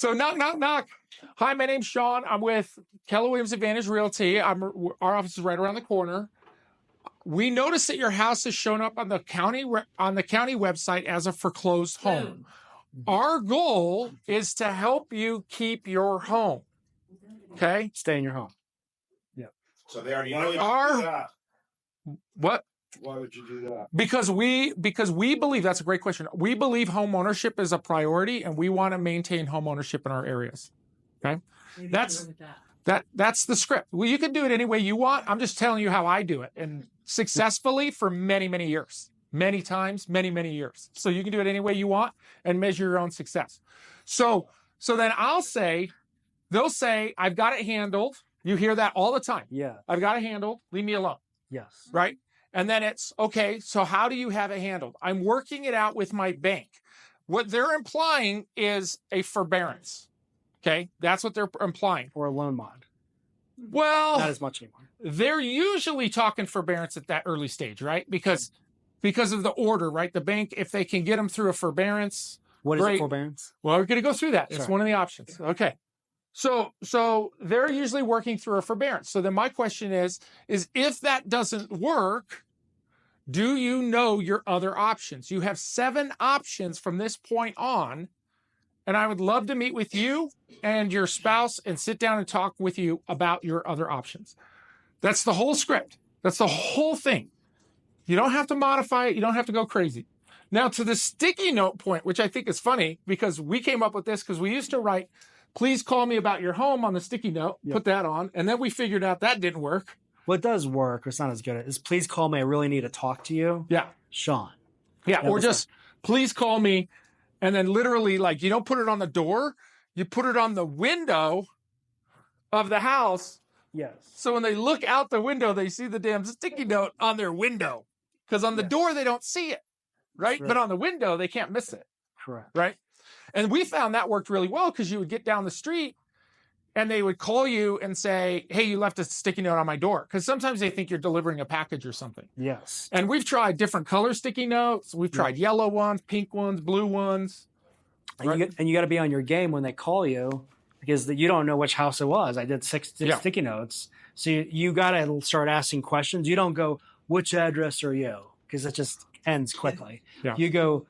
So knock, knock, knock. Hi, my name's Sean. I'm with Keller Williams Advantage Realty. Our office is right around the corner. We noticed that your house has shown up on the county website as a foreclosed home. Our goal is to help you keep your home. Okay? Stay in your home. Yeah. So they already know you do that. What? Why would you do that? Because we believe, that's a great question. We believe home ownership is a priority, and we want to maintain home ownership in our areas. Okay, that's the script. Well, you can do it any way you want. I'm just telling you how I do it, and successfully for many, many years, many times, many, many years. So you can do it any way you want and measure your own success. So then they'll say, I've got it handled. You hear that all the time. Yeah. I've got it handled. Leave me alone. Yes. Right. And then it's, okay, so how do you have it handled? I'm working it out with my bank. What they're implying is a forbearance. Okay, that's what they're implying. Or a loan mod. Well, not as much anymore. They're usually talking forbearance at that early stage, right? Because of the order, right? The bank, if they can get them through a forbearance. What is a forbearance? Well, we're going to go through that. Sure. It's one of the options. Okay. So they're usually working through a forbearance. So then my question is if that doesn't work, do you know your other options? You have 7 options from this point on, and I would love to meet with you and your spouse and sit down and talk with you about your other options. That's the whole script. That's the whole thing. You don't have to modify it. You don't have to go crazy. Now to the sticky note point, which I think is funny because we came up with this because we used to write, please call me about your home on the sticky note, put that on. And then we figured out that didn't work. What does work, it's not as good, is please call me. I really need to talk to you. Yeah. Sean. Yeah. Or just please call me. And then literally, like, you don't put it on the door, you put it on the window of the house. Yes. So when they look out the window, they see the damn sticky note on their window. Because on the door, they don't see it. Right? But on the window, they can't miss it. Correct. Right? And we found that worked really well because you would get down the street and they would call you and say, hey, you left a sticky note on my door. Because sometimes they think you're delivering a package or something. Yes. And we've tried different color sticky notes. We've tried yellow ones, pink ones, blue ones. And you got to be on your game when they call you because you don't know which house it was. I did 6 sticky notes. So you got to start asking questions. You don't go, which address are you? Because it just ends quickly. Yeah. You go,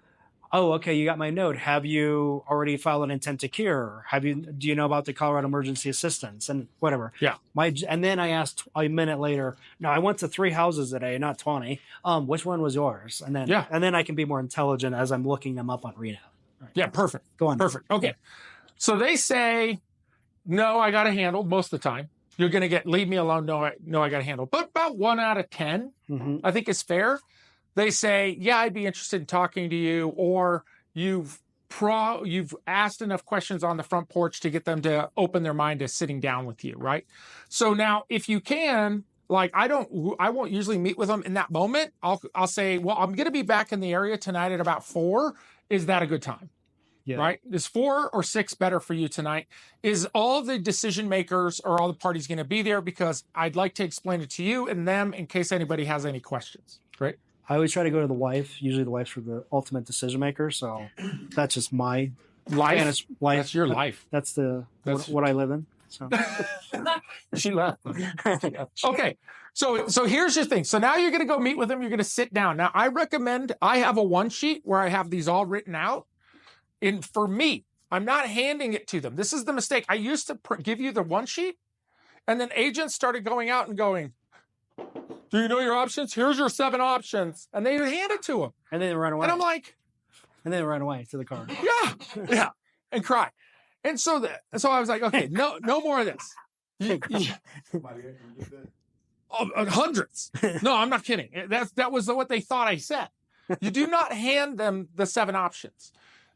oh, okay, you got my note. Have you already filed an intent to cure? Do you know about the Colorado Emergency Assistance and whatever? Yeah. And then I asked a minute later, no, I went to 3 houses today, not 20. Which one was yours? And then I can be more intelligent as I'm looking them up on Reno. Right. Yeah, perfect. Go on. Perfect. Okay. So they say, no, I got it handled most of the time. You're going to get, leave me alone. No, I got it handled. But about 1 out of 10, I think is fair. They say, yeah, I'd be interested in talking to you, or you've asked enough questions on the front porch to get them to open their mind to sitting down with you, right? So now if you can, like, I won't usually meet with them in that moment. I'll say, well, I'm going to be back in the area tonight at about 4. Is that a good time? Yeah. Right? Is 4 or 6 better for you tonight? Is all the decision makers or all the parties going to be there? Because I'd like to explain it to you and them in case anybody has any questions, right? I always try to go to the wife. Usually the wife's the ultimate decision maker. So that's just my life. That's your life. That's what I live in. So she left. Okay. So here's your thing. So now you're going to go meet with them. You're going to sit down. Now I have a 1-sheet where I have these all written out. And for me, I'm not handing it to them. This is the mistake. I used to give you the 1-sheet, and then agents started going out and going, do you know your options? Here's your 7 options. And they would hand it to them. And then they run away. And I'm like. And then they run away to the car. Yeah. And cry. And so I was like, okay, no more of this. Hundreds. No, I'm not kidding. That was what they thought I said. You do not hand them the 7 options.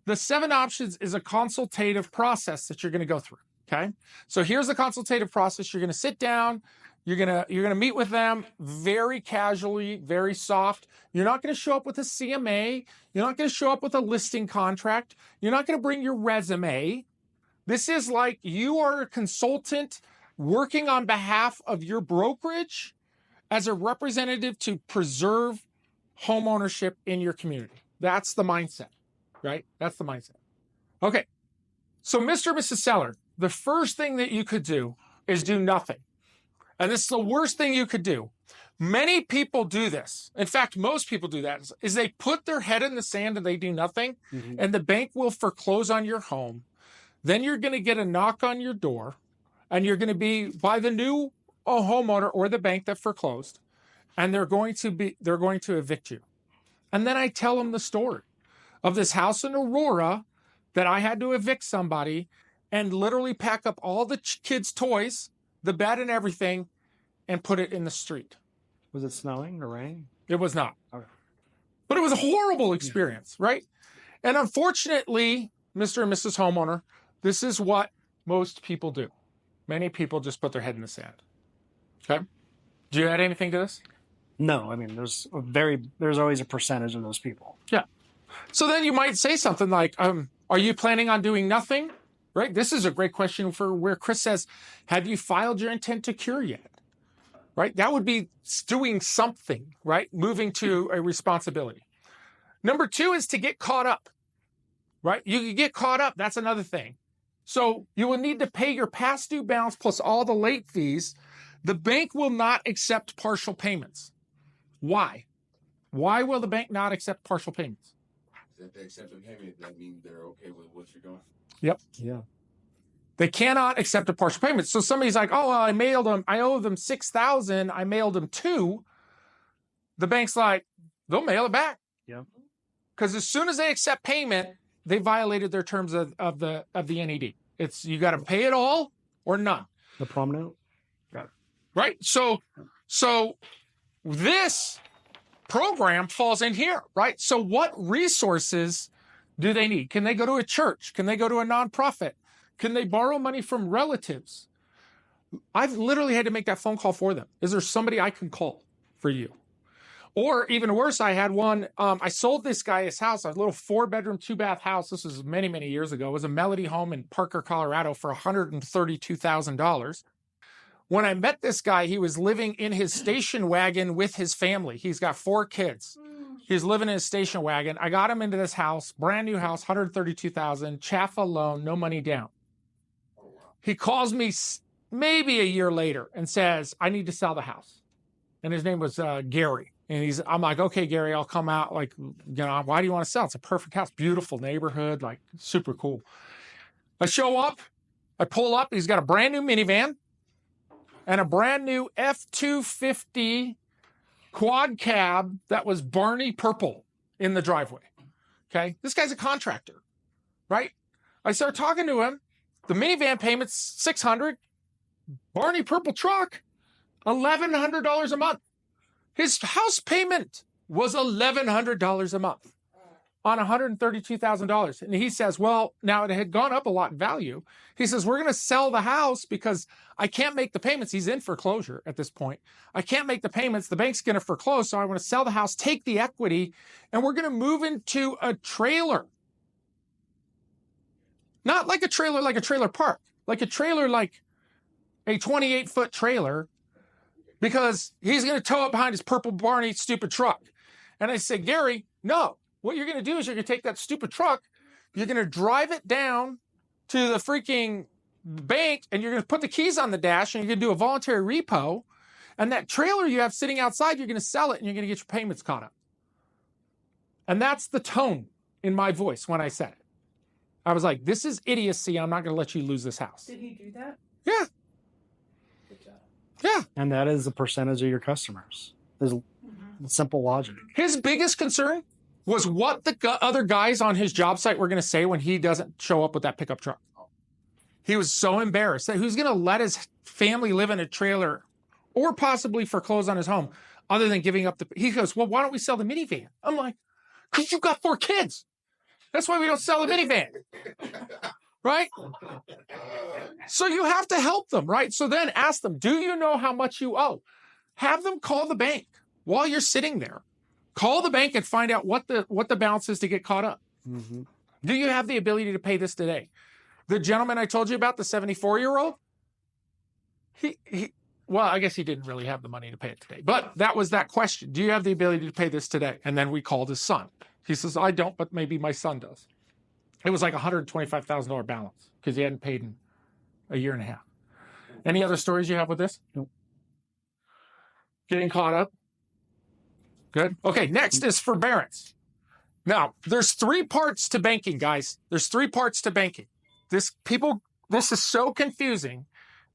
The 7 options is a consultative process that you're going to go through. Okay. So here's the consultative process. You're going to sit down. You're going to meet with them very casually, very soft. You're not going to show up with a CMA. You're not going to show up with a listing contract. You're not going to bring your resume. This is like you are a consultant working on behalf of your brokerage as a representative to preserve home ownership in your community. That's the mindset, right? That's the mindset. Okay. So, Mr. and Mrs. Seller, the first thing that you could do is do nothing. And this is the worst thing you could do. Many people do this. In fact, most people do that, is they put their head in the sand and they do nothing, and the bank will foreclose on your home. Then you're going to get a knock on your door, and you're going to be by the new homeowner or the bank that foreclosed, and they're going to evict you. And then I tell them the story of this house in Aurora that I had to evict somebody and literally pack up all the kids' toys, the bed and everything, and put it in the street. Was it snowing or raining? It was not. Okay. But it was a horrible experience, right? And unfortunately, Mr. and Mrs. Homeowner, this is what most people do. Many people just put their head in the sand. Okay? Do you add anything to this? No, I mean, there's always a percentage of those people. Yeah. So then you might say something like, are you planning on doing nothing? Right? This is a great question for where Chris says, have you filed your intent to cure yet? Right? That would be doing something, right? Moving to a responsibility. Number 2 is to get caught up, right? You can get caught up. That's another thing. So you will need to pay your past due balance plus all the late fees. The bank will not accept partial payments. Why? Why will the bank not accept partial payments? If they accept a payment, that means they're okay with what you're doing. Yep. Yeah. They cannot accept a partial payment. So somebody's like, oh, well, I owe them $6,000. I mailed them $2,000. The bank's like, they'll mail it back. Yeah. Because as soon as they accept payment, they violated their terms of the NED. It's you got to pay it all or none. The prom note? Got it. Right? So this program falls in here, right? So what resources do they need? Can they go to a church? Can they go to a nonprofit? Can they borrow money from relatives? I've literally had to make that phone call for them. Is there somebody I can call for you? Or even worse, I had one, I sold this guy his house, a little 4-bedroom, 2-bath house. This was many, many years ago. It was a Melody home in Parker, Colorado for $132,000. When I met this guy, he was living in his station wagon with his family. He's got 4 kids. He's living in his station wagon. I got him into this house, brand new house, $132,000, Chaffa loan, no money down. He calls me maybe a year later and says, I need to sell the house. And his name was Gary. And I'm like, okay, Gary, I'll come out. Like, why do you want to sell? It's a perfect house, beautiful neighborhood, like super cool. I show up, I pull up. He's got a brand new minivan and a brand new F-250 quad cab that was Barney purple in the driveway. Okay. This guy's a contractor, right? I start talking to him. The minivan payment's $600. Barney purple truck, $1,100 a month. His house payment was $1,100 a month on $132,000. And he says, well, now it had gone up a lot in value. He says, we're going to sell the house because I can't make the payments. He's in foreclosure at this point. I can't make the payments. The bank's going to foreclose. So I want to sell the house, take the equity, and we're going to move into a trailer. Not like a trailer park, like a trailer, like a 28-foot trailer, because he's going to tow it behind his purple Barney stupid truck. And I said, Gary, no. What you're going to do is you're going to take that stupid truck, you're going to drive it down to the freaking bank, and you're going to put the keys on the dash, and you're going to do a voluntary repo. And that trailer you have sitting outside, you're going to sell it, and you're going to get your payments caught up. And that's the tone in my voice when I said it. I was like, this is idiocy. I'm not going to let you lose this house. Did he do that? Yeah. Good job. Yeah. And that is the percentage of your customers. There's simple logic. His biggest concern was what the other guys on his job site were going to say when he doesn't show up with that pickup truck. He was so embarrassed that who's going to let his family live in a trailer or possibly foreclose on his home other than giving up he goes, well, why don't we sell the minivan? I'm like, because you've got 4 kids. That's why we don't sell the minivan. Right? So you have to help them, right? So then ask them, do you know how much you owe? Have them call the bank while you're sitting there. Call the bank and find out what the balance is to get caught up. Mm-hmm. Do you have the ability to pay this today? The gentleman I told you about, the 74-year-old, well, I guess he didn't really have the money to pay it today. But that was that question. Do you have the ability to pay this today? And then we called his son. He says, I don't, but maybe my son does. It was like $125,000 balance because he hadn't paid in a year and a half. Any other stories you have with this? Nope. Getting caught up? Good. Okay, next is forbearance. Now, there's 3 parts to banking, guys. There's 3 parts to banking. This is so confusing,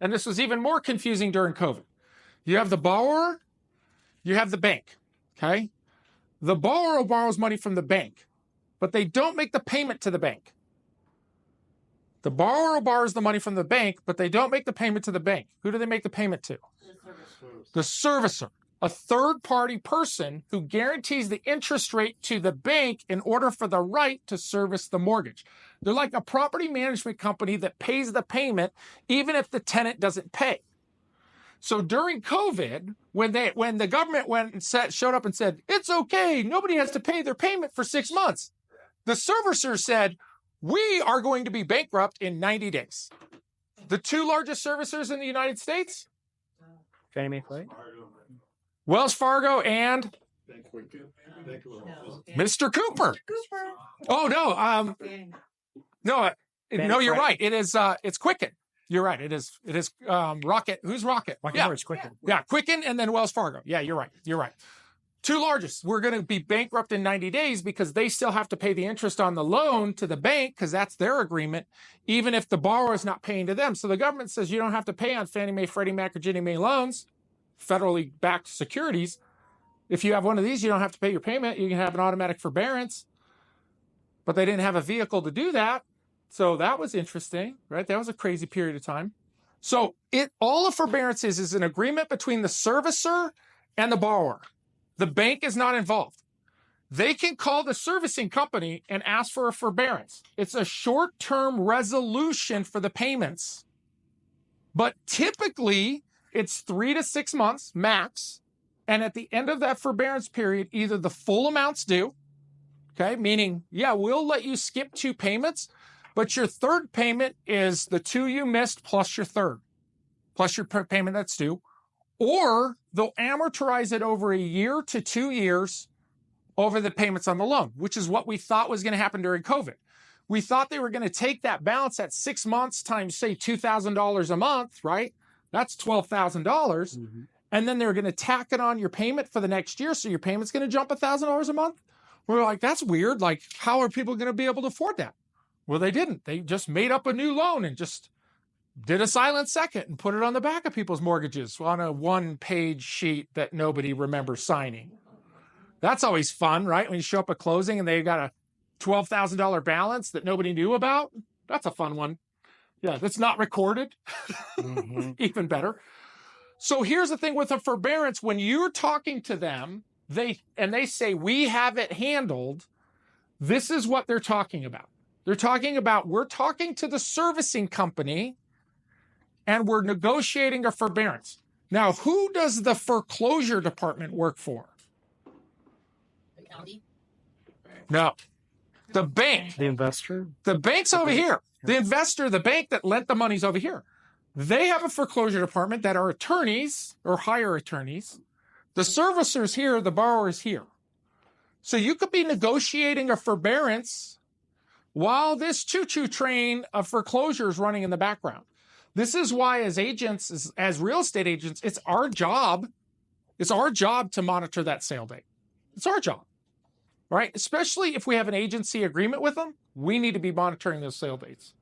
and this was even more confusing during COVID. You have the borrower, you have the bank, okay? The borrower borrows money from the bank, but they don't make the payment to the bank. The borrower borrows the money from the bank, but they don't make the payment to the bank. Who do they make the payment to? The servicer, a third-party person who guarantees the interest rate to the bank in order for the right to service the mortgage. They're like a property management company that pays the payment even if the tenant doesn't pay. So during COVID, when the government went and showed up and said, it's okay, nobody has to pay their payment for 6 months, the servicer said, we are going to be bankrupt in 90 days. The 2 largest servicers in the United States? Fannie Mae Freddie? Wells Fargo and Mr. Cooper. Oh, no, you're right. It is, it's Quicken. You're right. It is Rocket. Who's Rocket? It's Quicken. Yeah, Quicken and then Wells Fargo. Yeah, you're right. 2 largest. We're going to be bankrupt in 90 days because they still have to pay the interest on the loan to the bank because that's their agreement, even if the borrower is not paying to them. So the government says you don't have to pay on Fannie Mae, Freddie Mac, or Ginnie Mae loans, federally backed securities. If you have one of these, you don't have to pay your payment. You can have an automatic forbearance. But they didn't have a vehicle to do that. So that was interesting, right? That was a crazy period of time. So all of forbearance is an agreement between the servicer and the borrower. The bank is not involved. They can call the servicing company and ask for a forbearance. It's a short-term resolution for the payments. But typically, it's 3 to 6 months max. And at the end of that forbearance period, either the full amount's due, okay, meaning, yeah, we'll let you skip 2 payments, but your third payment is the 2 you missed plus your third, plus your payment that's due. Or they'll amortize it over a year to 2 years over the payments on the loan, which is what we thought was going to happen during COVID. We thought they were going to take that balance at 6 months times, say, $2,000 a month, right? That's $12,000. Mm-hmm. And then they're going to tack it on your payment for the next year. So your payment's going to jump $1,000 a month. We're like, that's weird. Like, how are people going to be able to afford that? Well, they didn't. They just made up a new loan and just did a silent second and put it on the back of people's mortgages on a 1-page sheet that nobody remembers signing. That's always fun, right? When you show up at closing and they got a $12,000 balance that nobody knew about. That's a fun one. Yeah, that's not recorded. Mm-hmm. Even better. So here's the thing with a forbearance. When you're talking to them, they say, we have it handled. This is what they're talking about. They're talking about, we're talking to the servicing company and we're negotiating a forbearance. Now, who does the foreclosure department work for? The county? No. The bank. The investor? The bank's over here. The investor, the bank that lent the money's over here. They have a foreclosure department that are attorneys or hire attorneys. The servicer's here, the borrower's here. So you could be negotiating a forbearance while this choo-choo train of foreclosure is running in the background. This is why as agents, as real estate agents, it's our job to monitor that sale date. It's our job, right? Especially if we have an agency agreement with them, we need to be monitoring those sale dates.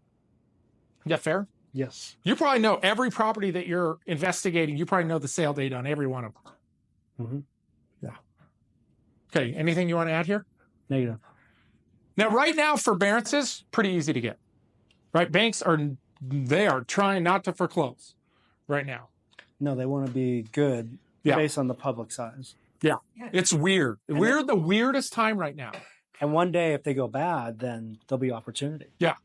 Is that fair? Yes. You probably know every property that you're investigating. You probably know the sale date on every one of them. Mm-hmm. Yeah. Okay. Anything you want to add here? Negative. Now, right now, forbearances, pretty easy to get, right? Banks are trying not to foreclose right now. No, they want to be good based on the public size. Yeah. It's weird. We're the weirdest time right now. And one day, if they go bad, then there'll be opportunity. Yeah.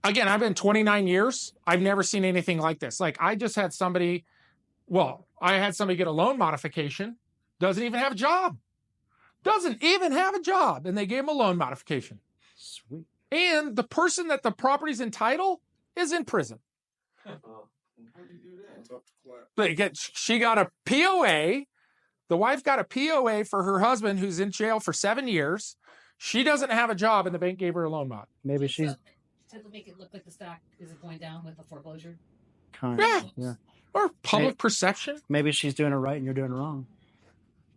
Again, I've been 29 years. I've never seen anything like this. Like I just had somebody, I had somebody get a loan modification, doesn't even have a job. And they gave him a loan modification. Sweet. And the person that the property's entitled is in prison. She got a POA. The wife got a POA for her husband who's in jail for 7 years. She doesn't have a job, and the bank gave her a loan mod. Maybe she's To make it look like the stock isn't going down with the foreclosure. kind Yeah. Or public perception. Maybe she's doing it right and you're doing it wrong.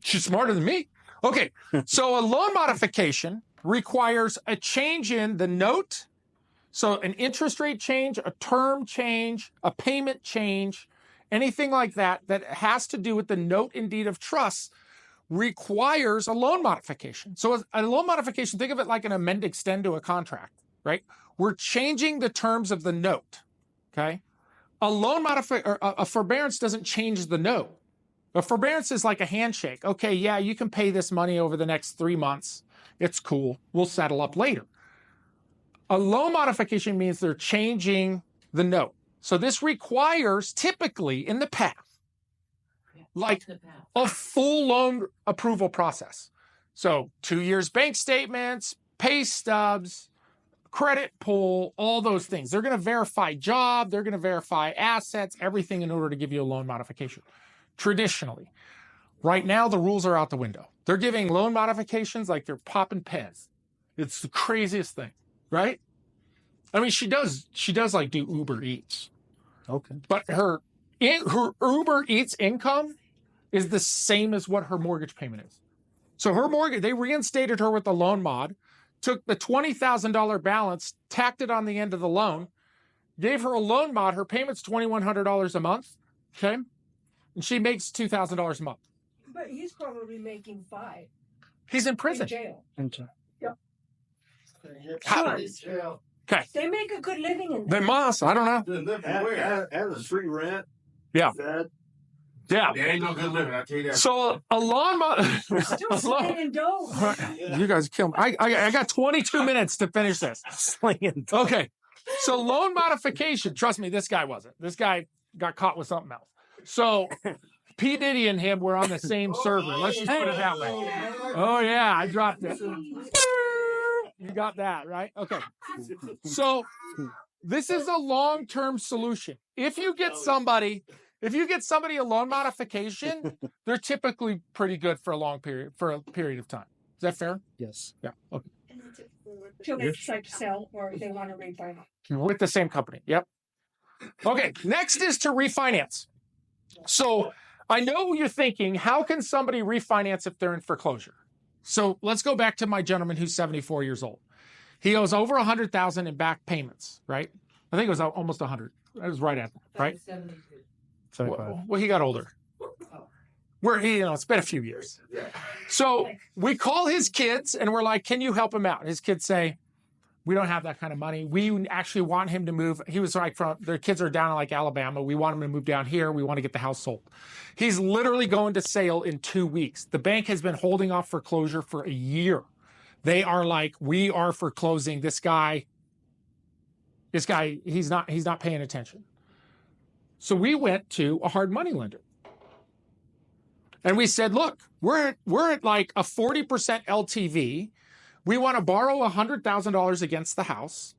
She's smarter than me. Okay, so a loan modification requires a change in the note. So an interest rate change, a term change, a payment change, anything like that that has to do with the note and deed of trust requires a loan modification. So a loan modification, think of it like an amend extend to a contract, right? We're changing the terms of the note, okay? A forbearance doesn't change the note. A forbearance is like a handshake. Okay, yeah, you can pay this money over the next 3 months. It's cool. We'll settle up later. A loan modification means they're changing the note. So this requires, typically in the past, like a full loan approval process. So 2 years bank statements, pay stubs, credit pull, all those things. They're going to verify job, they're going to verify assets, everything in order to give you a loan modification. Traditionally. Right now, the rules are out the window. They're giving loan modifications like they're popping Pez. It's the craziest thing, right? I mean, she does like do Uber Eats. Okay. But her Uber Eats income is the same as what her mortgage payment is. So her mortgage, they reinstated her with the loan mod, took the $20,000 balance, tacked it on the end of the loan, gave her a loan mod. Her payment's $2,100 a month, okay? And she makes $2,000 a month. But he's probably making $5 He's in prison. in jail. Yep. Okay. They make a good living in They there. must. I don't know. And the street rent. Yeah. Fed. Yeah. There ain't no good living, I tell you that. So a loan mod. Still slinging dough. You guys kill me. I got 22 minutes to finish this. Slinging. Okay. So loan modification. Trust me, this guy wasn't. This guy got caught with something else. So P. Diddy and him were on the same server. Let's just put it that way. Oh, yeah. I dropped it. You got that, right? Okay. So this is a long-term solution. If you get somebody a loan modification, they're typically pretty good for a period of time. Is that fair? Yes. Yeah. Okay. Till they decide to sell or they want to refinance. With the same company. Yep. Okay. Next is to refinance. So I know you're thinking, how can somebody refinance if they're in foreclosure? So let's go back to my gentleman who's 74 years old. He owes over $100,000 in back payments, right? I think it was almost 100. That was right at that, right? 75. Well, he got older. It's been a few years. So we call his kids and we're like, can you help him out? His kids say, we don't have that kind of money. We actually want him to move. He was like, their kids are down in like Alabama. We want him to move down here. We want to get the house sold. He's literally going to sale in 2 weeks. The bank has been holding off foreclosure for a year. They are like, we are foreclosing. This guy, he's not paying attention. So we went to a hard money lender. And we said, look, we're at like a 40% LTV. We want to borrow $100,000 against the house.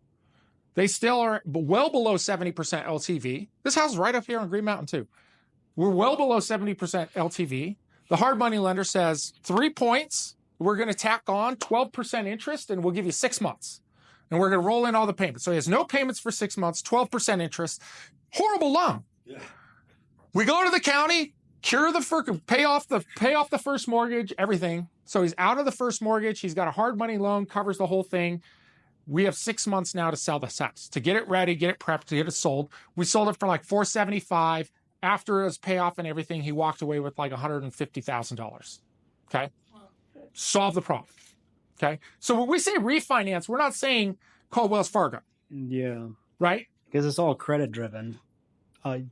They still are well below 70% LTV. This house is right up here on Green Mountain too. We're well below 70% LTV. The hard money lender says 3 points. We're going to tack on 12% interest and we'll give you 6 months. And we're going to roll in all the payments. So he has no payments for 6 months, 12% interest. Horrible loan. Yeah. We go to the county, pay off the first mortgage, everything. So he's out of the first mortgage. He's got a hard money loan, covers the whole thing. We have 6 months now to sell this house, to get it ready, get it prepped, to get it sold. We sold it for like $475,000. After his payoff and everything, he walked away with like $150,000. Okay. Solve the problem. Okay. So when we say refinance, we're not saying call Wells Fargo. Yeah. Right. Because it's all credit driven.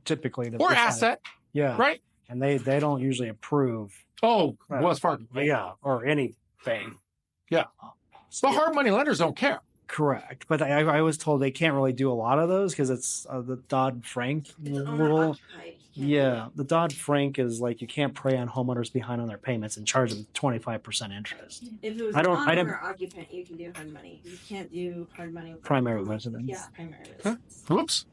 Typically. Or asset. Yeah. Right. And they don't usually approve. Oh, Wells Fargo. Yeah. Or anything. Yeah. So the hard money lenders don't care. Correct. But I was told they can't really do a lot of those because it's the Dodd-Frank rule. Yeah. The Dodd-Frank is like you can't prey on homeowners behind on their payments and charge them 25% interest. If it was owner occupant, you can do hard money. You can't do hard money with primary residence. Yeah, primary residence. Whoops.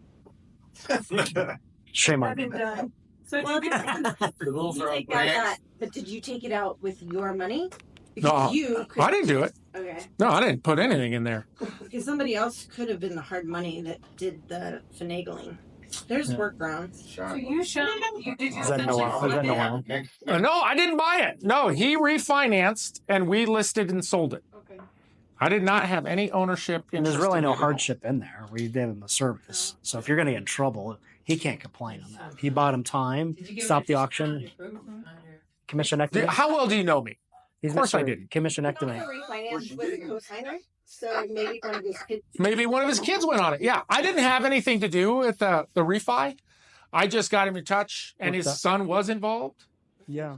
Shame on I've been me. done. So Well, The rules you are take out that, but did you take it out with your money? Because No, you could, I didn't do it. okay. No, I didn't put anything in there. Because somebody else could have been the hard money that did the finagling. There's workarounds. So you show you did Is that no? Is that no? No, I didn't buy it. No, he refinanced and we listed and sold it. Okay. I did not have any ownership. And there's interest really in no it at all. hardship in there. We gave him a service. So if you're going to get in trouble, he can't complain on that. He bought him time, stopped the auction, commissionectomy. How well do you know me? He's Of course I Mr. didn't. Commissionectomy. Refinance with a co-signer. So maybe one of his kids. Maybe one of his kids went on it. Yeah, I didn't have anything to do with the refi. I just got him in touch, and his What's that? son was involved. Yeah.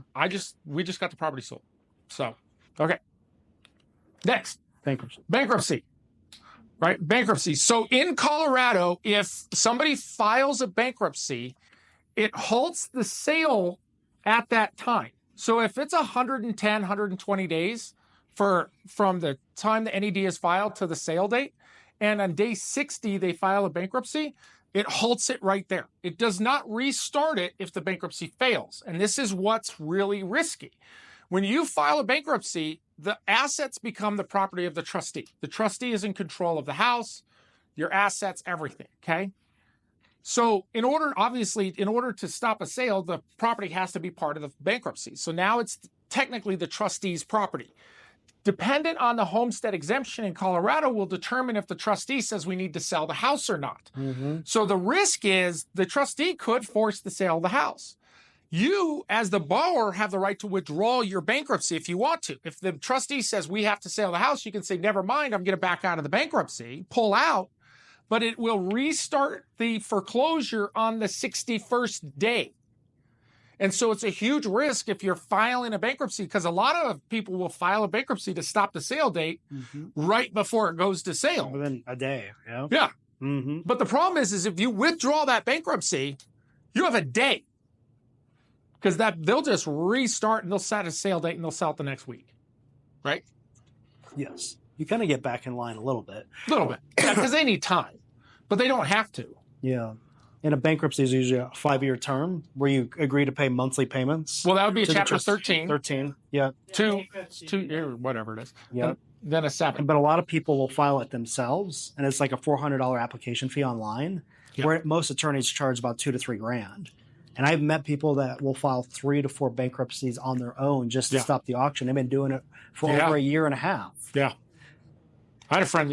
We just got the property sold. So, okay. Next, Bankruptcy. bankruptcy. Right, bankruptcy. So in Colorado, if somebody files a bankruptcy, it halts the sale at that time. So if it's 110, 120 days from the time the NED is filed to the sale date, and on day 60 they file a bankruptcy, it halts it right there. It does not restart it if the bankruptcy fails. And this is what's really risky. When you file a bankruptcy, the assets become the property of the trustee. The trustee is in control of the house, your assets, everything, okay? So in order to stop a sale, the property has to be part of the bankruptcy. So now it's technically the trustee's property. Dependent on the homestead exemption in Colorado will determine if the trustee says we need to sell the house or not. Mm-hmm. So the risk is the trustee could force the sale of the house. You, as the borrower, have the right to withdraw your bankruptcy if you want to. If the trustee says we have to sell the house, you can say, never mind, I'm going to back out of the bankruptcy, pull out, but it will restart the foreclosure on the 61st day. And so it's a huge risk if you're filing a bankruptcy, because a lot of people will file a bankruptcy to stop the sale date right before it goes to sale. Within a day. Yeah. Yeah. Mm-hmm. But the problem is if you withdraw that bankruptcy, you have a day. Because they'll just restart and they'll set a sale date and they'll sell it the next week. Right? Yes. You kind of get back in line a little bit. A little bit. Yeah, because they need time. But they don't have to. Yeah. And a bankruptcy is usually a 5-year term where you agree to pay monthly payments. Well, that would be a to the chapter trust- 13. 13. Yeah. Two, whatever it is. Yeah. And then a 7. But a lot of people will file it themselves, and it's like a $400 application fee online, where most attorneys charge about $2,000 to $3,000. And I've met people that will file 3 to 4 bankruptcies on their own just to stop the auction. They've been doing it for over a year and a half. Yeah. I had a friend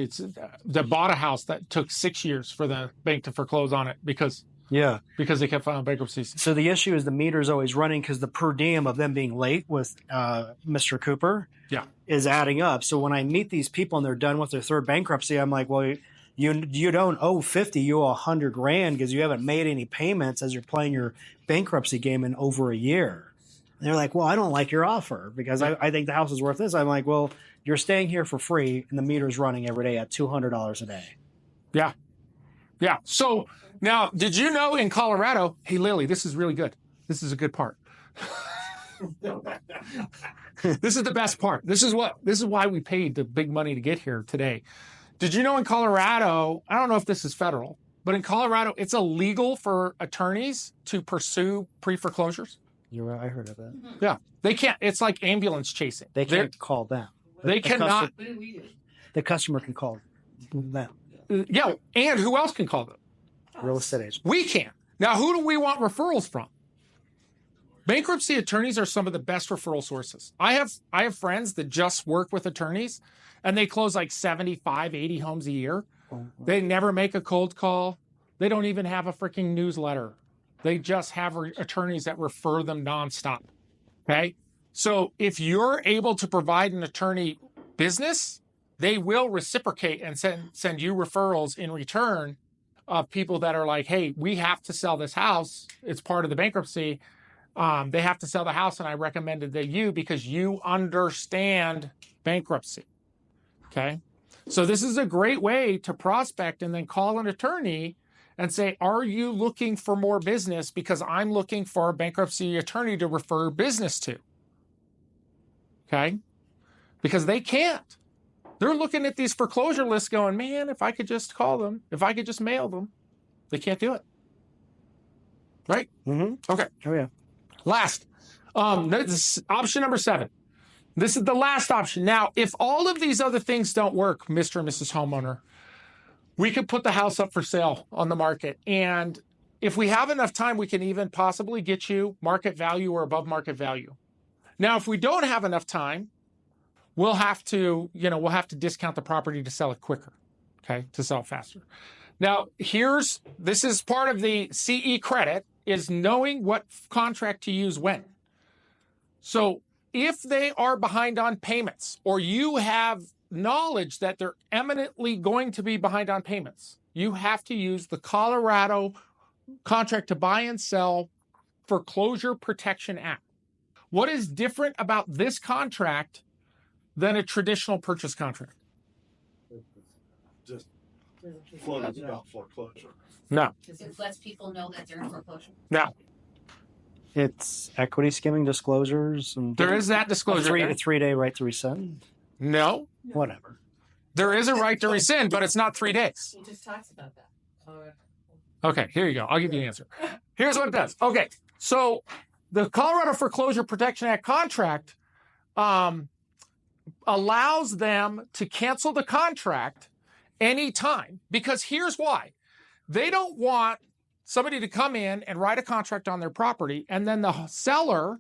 that bought a house that took 6 years for the bank to foreclose on it because they kept filing bankruptcies. So the issue is the meter's always running because the per diem of them being late with Mr. Cooper is adding up. So when I meet these people and they're done with their 3rd bankruptcy, I'm like, well, you don't owe 50, you owe $100,000 because you haven't made any payments as you're playing your bankruptcy game in over a year. And they're like, well, I don't like your offer because I think the house is worth this. I'm like, well, you're staying here for free and the meter's running every day at $200 a day. Yeah. Yeah. So now, did you know in Colorado, hey, Lily, this is really good. This is a good part. This is the best part. This is why we paid the big money to get here today. Did you know in Colorado, I don't know if this is federal, but in Colorado, it's illegal for attorneys to pursue pre-foreclosures? You're right. I heard of that. Yeah. They can't. It's like ambulance chasing. They can't call them. They cannot. The customer can call them. Yeah. And who else can call them? Real estate agents. We can. Now, who do we want referrals from? Bankruptcy attorneys are some of the best referral sources. I have friends that just work with attorneys and they close like 75, 80 homes a year. They never make a cold call. They don't even have a freaking newsletter. They just have attorneys that refer them nonstop. Okay? So if you're able to provide an attorney business, they will reciprocate and send you referrals in return of people that are like, hey, we have to sell this house. It's part of the bankruptcy. They have to sell the house, and I recommended that you because you understand bankruptcy. Okay? So this is a great way to prospect and then call an attorney and say, are you looking for more business? Because I'm looking for a bankruptcy attorney to refer business to. Okay? Because they can't. They're looking at these foreclosure lists going, man, if I could just call them, if I could just mail them, they can't do it. Right? Mm-hmm. Okay. Oh, yeah. Last, this is option number 7. This is the last option. Now, if all of these other things don't work, Mr. and Mrs. Homeowner, we could put the house up for sale on the market. And if we have enough time, we can even possibly get you market value or above market value. Now, if we don't have enough time, we'll have to discount the property to sell it quicker, okay, to sell it faster. Now, this is part of the CE credit, is knowing what contract to use when. So if they are behind on payments, or you have knowledge that they're eminently going to be behind on payments, you have to use the Colorado Contract to Buy and Sell Foreclosure Protection Act. What is different about this contract than a traditional purchase contract? Just floating about foreclosure. No. Because it lets people know that they're in foreclosure. No. It's equity skimming disclosures. And There is that disclosure. a 3-day right to rescind. No. Whatever. There is a right to rescind, but it's not 3 days. He just talks about that. Okay, here you go. I'll give you the answer. Here's what it does. Okay, so the Colorado Foreclosure Protection Act contract allows them to cancel the contract anytime, because here's why. They don't want somebody to come in and write a contract on their property and then the seller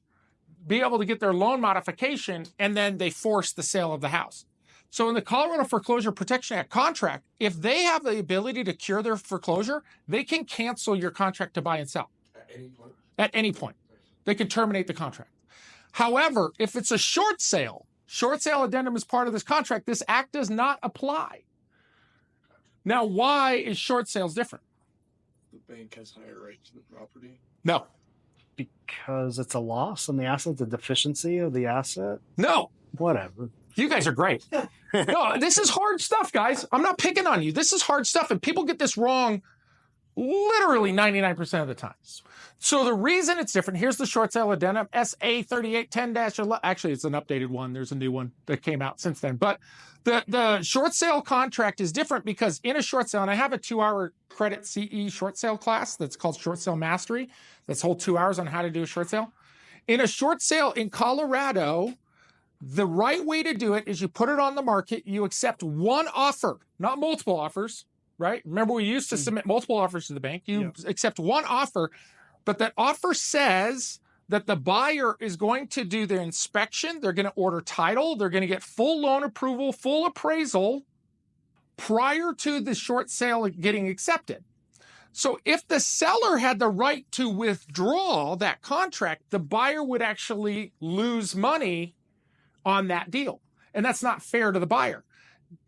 be able to get their loan modification and then they force the sale of the house. So in the Colorado Foreclosure Protection Act contract, if they have the ability to cure their foreclosure, they can cancel your contract to buy and sell. At any point? At any point. They can terminate the contract. However, if it's a short sale addendum is part of this contract, this act does not apply. Now, why is short sales different? The bank has higher rights to the property. No. Because it's a loss on the asset, the deficiency of the asset. No. Whatever. You guys are great. No, this is hard stuff, guys. I'm not picking on you. This is hard stuff, and people get this wrong literally 99% of the time. So the reason it's different, here's the short sale addendum, SA 3810-11. Actually, it's an updated one. There's a new one that came out since then. But the short sale contract is different because in a short sale, and I have a 2-hour credit CE short sale class that's called Short Sale Mastery. That's whole 2 hours on how to do a short sale. In a short sale in Colorado, the right way to do it is you put it on the market, you accept one offer, not multiple offers, right? Remember, we used to submit multiple offers to the bank. You accept one offer, but that offer says that the buyer is going to do their inspection, they're going to order title, they're going to get full loan approval, full appraisal prior to the short sale getting accepted. So if the seller had the right to withdraw that contract, the buyer would actually lose money on that deal. And that's not fair to the buyer.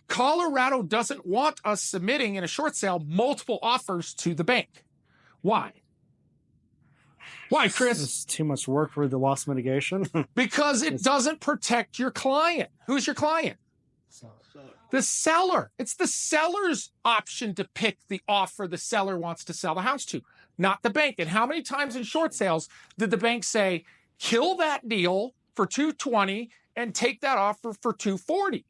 Colorado doesn't want us submitting in a short sale multiple offers to the bank. Why? Why, Chris? It's too much work for the loss mitigation. Because it doesn't protect your client. Who's your client? The seller. It's the seller's option to pick the offer the seller wants to sell the house to, not the bank. And how many times in short sales did the bank say, kill that deal for $220 and take that offer for $240?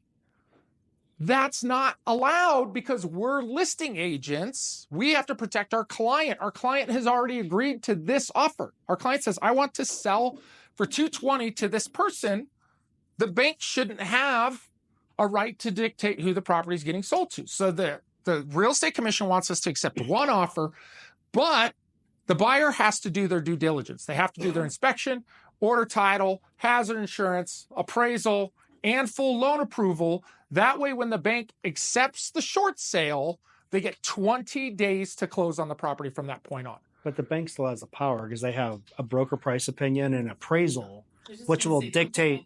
That's not allowed because we're listing agents. We have to protect our client. Our client has already agreed to this offer. Our client says, I want to sell for $220 to this person. The bank shouldn't have a right to dictate who the property is getting sold to. So the real estate commission wants us to accept one offer, but the buyer has to do their due diligence. They have to do their inspection, order title, hazard insurance, appraisal, and full loan approval. That way, when the bank accepts the short sale, they get 20 days to close on the property from that point on. But the bank still has the power because they have a broker price opinion and appraisal, which will dictate.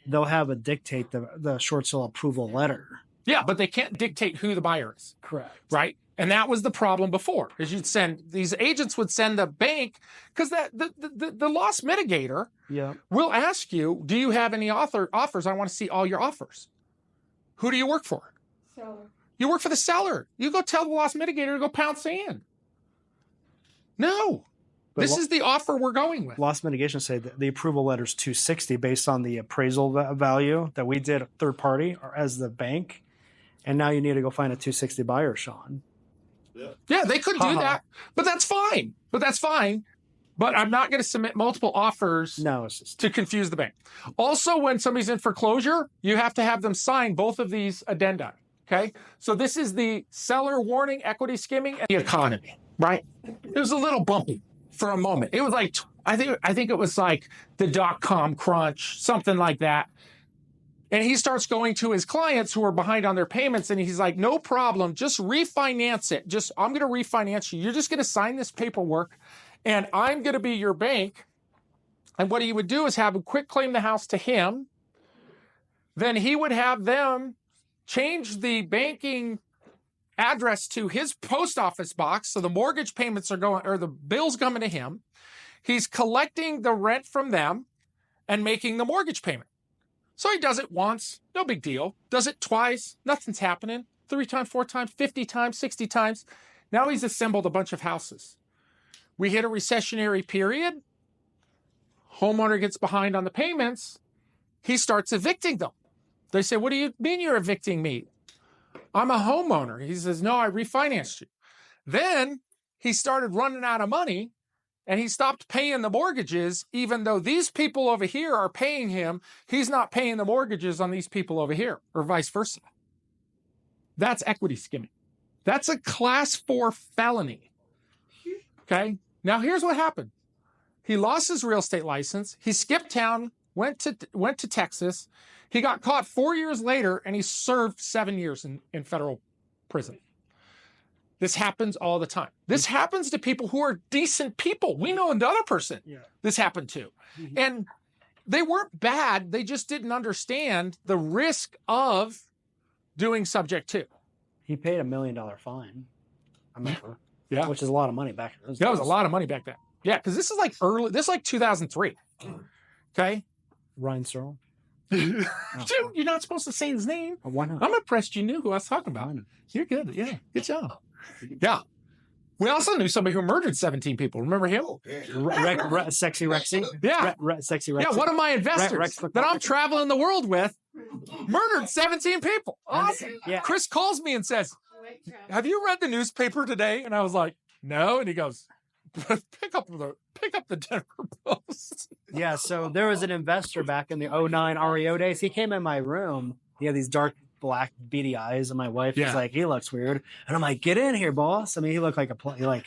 They'll have a dictate the short sale approval letter. Yeah, but they can't dictate who the buyer is. Correct. Right? And that was the problem before, is these agents would send the bank, because the loss mitigator will ask you, do you have any offers? I want to see all your offers. Who do you work for? Seller. You work for the seller. You go tell the loss mitigator to go pound sand. No. But this is the offer we're going with. Loss mitigation say that the approval letter is $260 based on the appraisal value that we did third party or as the bank. And now you need to go find a $260 buyer, Sean. Yeah, they could do that, but that's fine. But but I'm not going to submit multiple offers No, it's just to confuse the bank. Also, when somebody's in foreclosure, you have to have them sign both of these addenda. Okay. So this is the seller warning, equity skimming, and the economy, right? It was a little bumpy for a moment. It was like, I think it was like the .com crunch, something like that. And he starts going to his clients who are behind on their payments, and he's like, no problem, just refinance it. I'm going to refinance you. You're just going to sign this paperwork, and I'm going to be your bank. And what he would do is have him quick claim the house to him. Then he would have them change the banking address to his post office box. So the mortgage payments are going, or the bills coming to him. He's collecting the rent from them and making the mortgage payment. So he does it once, no big deal. Does it twice, nothing's happening. 3 times, 4 times, 50 times, 60 times. Now he's assembled a bunch of houses. We hit a recessionary period. Homeowner gets behind on the payments. He starts evicting them. They say, what do you mean you're evicting me? I'm a homeowner. He says, no, I refinanced you. Then he started running out of money. And he stopped paying the mortgages, even though these people over here are paying him. He's not paying the mortgages on these people over here, or vice versa. That's equity skimming. That's a class 4 felony. Okay? Now, here's what happened. He lost his real estate license. He skipped town, went to Texas. He got caught 4 years later, and he served 7 years in federal prison. This happens all the time. This happens to people who are decent people. We know another person this happened to. And they weren't bad. They just didn't understand the risk of doing subject to. he paid $1 million fine. I remember. Yeah. Which is a lot of money back in those That was a days. lot of money back then. Yeah, because this is like 2003. Okay? Ryan Searle. Dude, you're not supposed to say his name. Why not? I'm impressed you knew who I was talking about. You're good. Yeah. Good job. Yeah. We also knew somebody who murdered 17 people. Remember him? Sexy Rexy. Yeah. Sexy Rexy. Yeah, one of my investors Rex that I'm traveling the world with murdered 17 people. Awesome. Yeah. Chris calls me and says, have you read the newspaper today? And I was like, no. And he goes, pick up the Denver Post. Yeah, so there was an investor back in the 09 REO days. He came in my room. He had these dark black beady eyes, and my wife was like, he looks weird. And I'm like, get in here, boss. I mean, he looked like a cowboy. killer.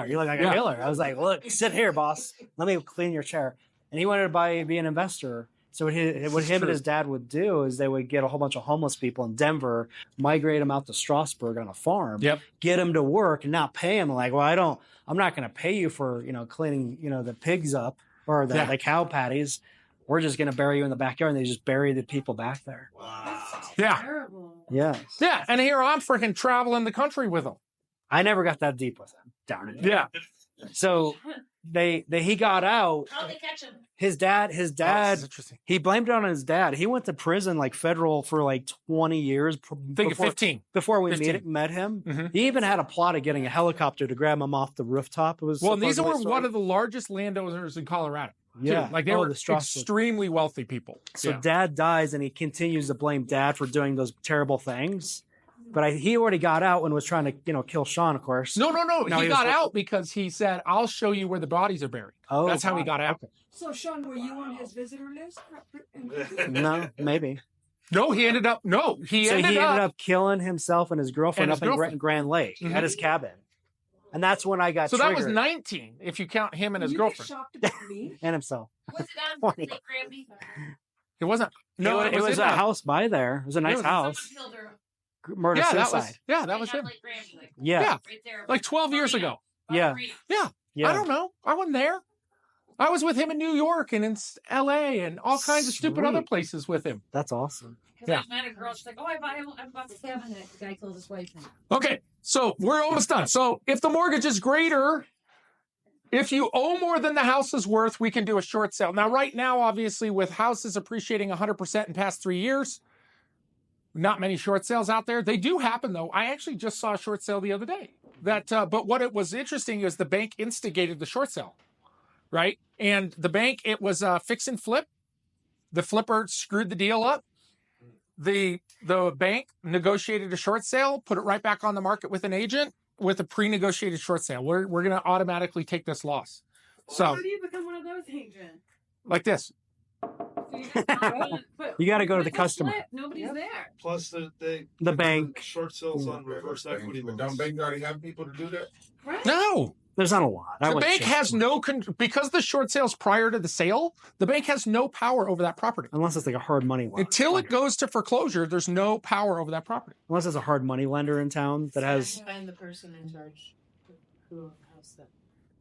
You look like a killer. I was like, look, sit here, boss. Let me clean your chair. And he wanted to be an investor. So what him and his dad would do is they would get a whole bunch of homeless people in Denver, migrate them out to Strasbourg on a farm, get them to work and not pay them. Like, well, I'm not going to pay you for, cleaning, the pigs up or the cow patties. We're just going to bury you in the backyard. And they just bury the people back there. Wow. Yeah. Terrible. Yeah. Yeah. And here I'm freaking traveling the country with them. I never got that deep with him. Darn it. Yeah. So he got out. How'd they catch him? His dad, Interesting. he blamed it on his dad. He went to prison, like federal, for like 20 years. I think 15. Before we 15. met him. Mm-hmm. He even had a plot of getting a helicopter to grab him off the rooftop. It was These were one of the largest landowners in Colorado. Yeah. Too. Like they were extremely wealthy people. So dad dies and he continues to blame dad for doing those terrible things. But he already got out and was trying to, kill Sean, of course. No. He got out because he said, I'll show you where the bodies are buried. Oh, that's how he got out. Okay. So, Sean, were you on his visitor list? No, maybe. No, he ended up killing himself and his girlfriend in Grand Lake at his cabin. And that's when I got So triggered. that was 19, if you count him and his girlfriend. Shocked about me? And himself. Was it on Lake Granby? It wasn't. No, it was a house by there. It was a nice house. Someone killed her. Murder suicide. That was Right him. on Lake Granby, like, Yeah. Yeah. right there. Like 12 years ago. Yeah. Yeah. I don't know. I wasn't there. I was with him in New York and in LA and all kinds of stupid other places with him. That's awesome. Because I met a girl, she's like, I bought this cabin, and the guy killed his wife. Okay, so we're almost done. So if the mortgage is greater, if you owe more than the house is worth, we can do a short sale. Now, right now, obviously, with houses appreciating 100% in past 3 years, not many short sales out there. They do happen, though. I actually just saw a short sale the other day. But what it was interesting is the bank instigated the short sale, right? And the bank, it was a fix and flip. The flipper screwed the deal up. The bank negotiated a short sale, put it right back on the market with an agent with a pre-negotiated short sale. We're going to automatically take this loss. So, How do you become one of those agents? like this. You got to go to the customer. Nobody's there. Plus the bank. short sales on reverse equity But loans. don't banks already have people to do that? Right? No. There's not a lot. The bank has no because the short sales prior to the sale, the bank has no power over that property. Unless it's like a hard money lender. Until it goes to foreclosure, there's no power over that property. Unless it's a hard money lender in town that has. Find the person in charge. Who has that?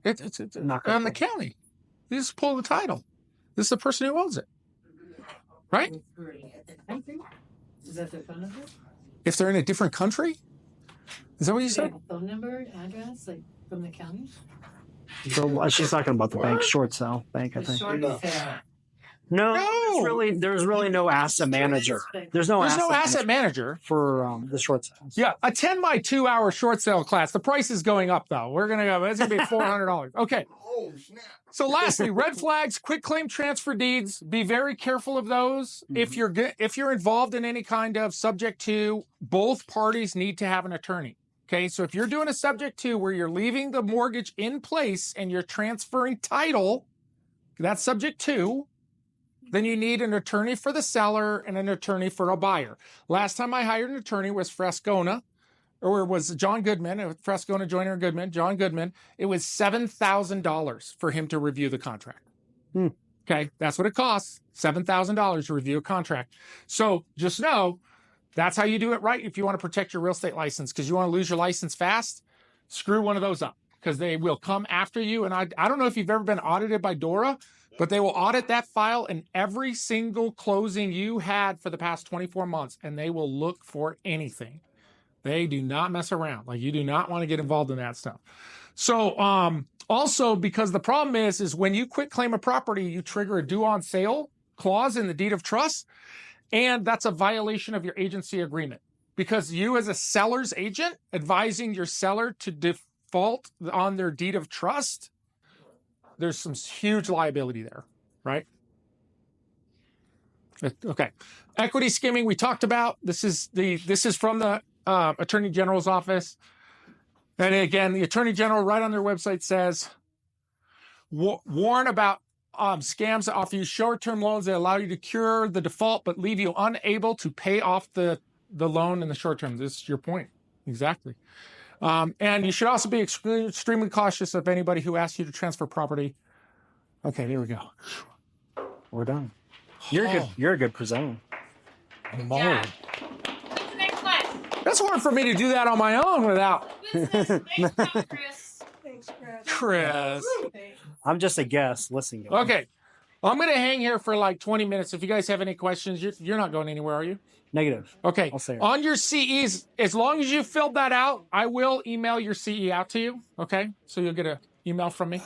It's Not on the county. You just pull the title. This is the person who owns it. Right? Is that their phone number? If they're in a different country? Is that what you Do they said? have a phone number, address, like from the county? So she's talking about the bank short sale bank, I The think. short sale. No, No. there's really no asset manager. There's no asset manager for the short sales. Yeah, attend my 2-hour short sale class. The price is going up though. We're gonna go. It's gonna be $400. Okay. Oh snap! So lastly, red flags, quick claim transfer deeds. Be very careful of those. If you're involved in any kind of subject to, both parties need to have an attorney. Okay, so if you're doing a subject to where you're leaving the mortgage in place and you're transferring title, that's subject to, then you need an attorney for the seller and an attorney for a buyer. Last time I hired an attorney was Frescona, or it was John Goodman, Frescona, Joyner, and Goodman, John Goodman. It was $7,000 for him to review the contract. Okay, that's what it costs, $7,000 to review a contract. So just know, that's how you do it right if you want to protect your real estate license, because you want to lose your license fast, screw one of those up, because they will come after you. And I don't know if you've ever been audited by Dora, but they will audit that file and every single closing you had for the past 24 months, and they will look for anything. They do not mess around. Like, you do not want to get involved in that stuff. So also, because the problem is when you quit claim a property, you trigger a due on sale clause in the deed of trust, and that's a violation of your agency agreement, because you as a seller's agent advising your seller to default on their deed of trust, there's some huge liability there, right? Okay. Equity skimming we talked about. This is from the Attorney General's office. And again, the Attorney General right on their website says, warn about scams that offer you short-term loans that allow you to cure the default but leave you unable to pay off the loan in the short term. This is your point. Exactly. And you should also be extremely cautious of anybody who asks you to transfer property. Okay, there we go. We're done. You're good. You're a good presenter. Yeah. What's the next one? That's hard for me to do that on my own without Business. Thanks, Chris. Thanks, Chris. Chris. I'm just a guest listening to him. Okay. I'm going to hang here for like 20 minutes. If you guys have any questions, you're not going anywhere, are you? Negative. Okay. I'll say it. On your CEs, as long as you filled that out, I will email your CE out to you. Okay. So you'll get an email from me.